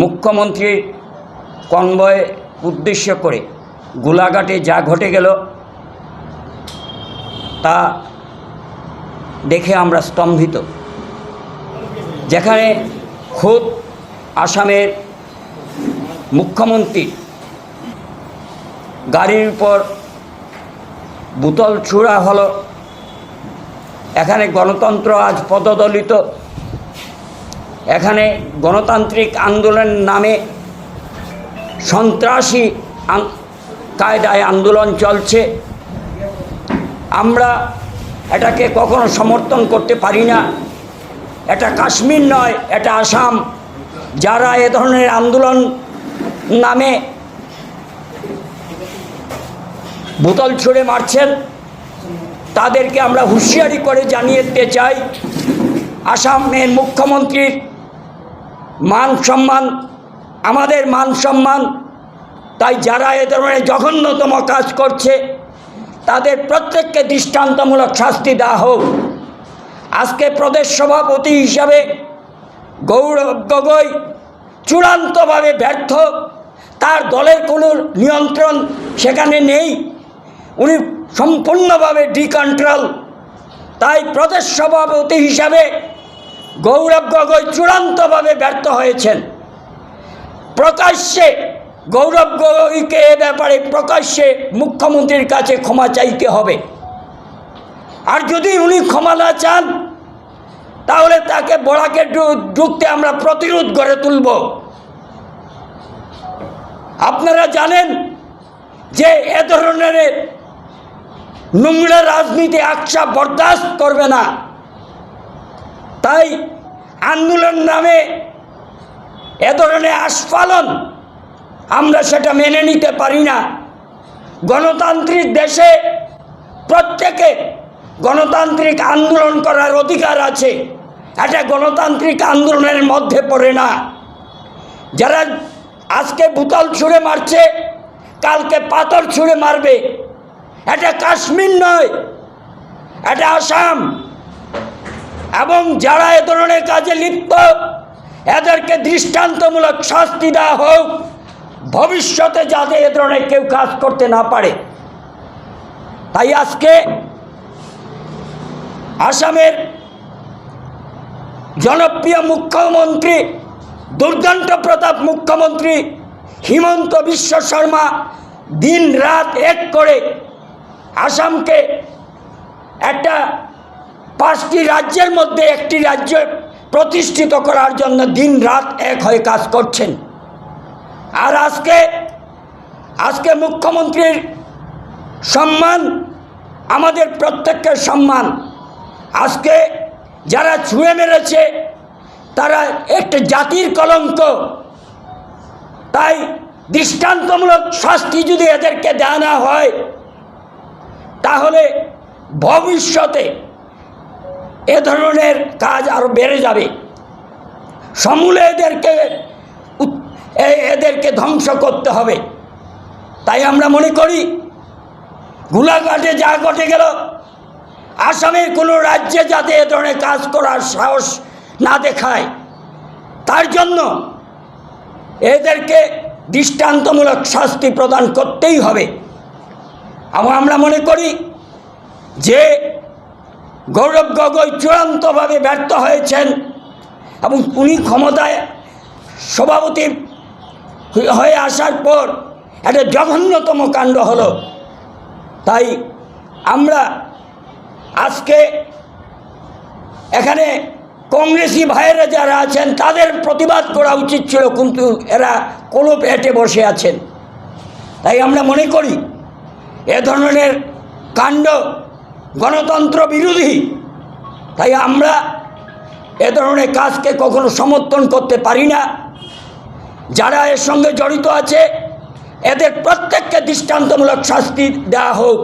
মুখ্যমন্ত্রীর কনভয় উদ্দেশ্য করে গোলাঘাটে যা ঘটে গেল তা দেখে আমরা স্তম্ভিত। যেখানে খোদ আসামের মুখ্যমন্ত্রী গাড়ির উপর বোতল ছুঁড়া হলো, এখানে গণতন্ত্র আজ পদদলিত, এখানে গণতান্ত্রিক আন্দোলনের নামে সন্ত্রাসী কায়দায় আন্দোলন চলছে। আমরা এটাকে কখনো সমর্থন করতে পারি না। এটা কাশ্মীর নয়, এটা আসাম। যারা এ ধরনের আন্দোলন নামে বোতল ছুঁড়ে মারছেন তাদেরকে আমরা হুঁশিয়ারি করে জানিয়ে দিতে চাই, আসামের মুখ্যমন্ত্রীর মান সম্মান আমাদের মান সম্মান। তাই যারা এ ধরনের জঘন্যতম কাজ করছে তাদের প্রত্যেককে দৃষ্টান্তমূলক শাস্তি দেওয়া হোক। আজকে প্রদেশ সভাপতি হিসাবে গৌরব গগৈ চূড়ান্তভাবে ব্যর্থ, তার দলের কোনো নিয়ন্ত্রণ সেখানে নেই, উনি সম্পূর্ণভাবে ডিকন্ট্রোল। তাই প্রদেশ সভাপতি হিসাবে গৌরব গগৈ চূড়ান্তভাবে ব্যর্থ হয়েছেন। প্রকাশ্যে গৌরব গগৈকে এ ব্যাপারে প্রকাশ্যে মুখ্যমন্ত্রীর কাছে ক্ষমা চাইতে হবে। আর যদি উনি ক্ষমা না চান তাহলে তাকে বরাকে ঢুকতে আমরা প্রতিরোধ গড়ে তুলব। আপনারা জানেন যে এ ধরনের নোংরা রাজনীতি আকশা বরদাস্ত করবে না। তাই আন্দোলন নামে এ ধরনের আস্ফালন আমরা সেটা মেনে নিতে পারি না। গণতান্ত্রিক দেশে প্রত্যেকে গণতান্ত্রিক আন্দোলন করার অধিকার আছে, এটা গণতান্ত্রিক আন্দোলনের মধ্যে পড়ে না। যারা আজকে বোতল ছুঁড়ে মারছে কালকে পাথর ছুঁড়ে মারবে, এটা কাশ্মীর নয়, এটা আসাম। এবং যারা এ ধরনের কাজে লিপ্ত এদেরকে দৃষ্টান্তমূলক শাস্তি দেওয়া হোক, ভবিষ্যতে যাতে এ ধরনের কেউ কাজ করতে না পারে। তাই আজকে আসামের জনপ্রিয় মুখ্যমন্ত্রী দুর্দান্ত প্রতাপ মুখ্যমন্ত্রী হিমন্ত বিশ্ব শর্মা দিন রাত এক করে আসামকে একটা 5টি রাজ্যের মধ্যে একটি রাজ্য প্রতিষ্ঠিত করার জন্য দিন রাত এক হয়ে কাজ করছেন। আর আজকে মুখ্যমন্ত্রীর সম্মান আমাদের প্রত্যেকের সম্মান। আজকে যারা ছুঁয়ে মেরেছে তারা একটা জাতির কলঙ্ক। তাই দৃষ্টান্তমূলক শাস্তি যদি এদেরকে দেওয়া না হয় তাহলে ভবিষ্যতে এ ধরনের কাজ আরও বেড়ে যাবে। সমূলে এদেরকে ধ্বংস করতে হবে। তাই আমরা মনে করি গোলাঘাটে যা ঘটে গেল, আসামের কোনো রাজ্যে যাতে এ ধরনের কাজ করার সাহস না দেখায় তার জন্য এদেরকে দৃষ্টান্তমূলক শাস্তি প্রদান করতেই হবে। আমরা মনে করি যে গৌরব গগৈ চূড়ান্তভাবে ব্যর্থ হয়েছেন এবং উনি ক্ষমতায় সভাপতি হয়ে আসার পর একটা জঘন্যতম কাণ্ড হলো। তাই আমরা আজকে এখানে কংগ্রেসি ভাইয়েরা যারা আছেন তাদের প্রতিবাদ করা উচিত ছিল, কিন্তু এরা কোলো পেটে বসে আছেন। তাই আমরা মনে করি এ ধরনের কাণ্ড গণতন্ত্র বিরোধী। তাই আমরা এ ধরনের কাজকে কখনো সমর্থন করতে পারি না। যারা এর সঙ্গে জড়িত আছে এদের প্রত্যেককে দৃষ্টান্তমূলক শাস্তি দেওয়া হোক।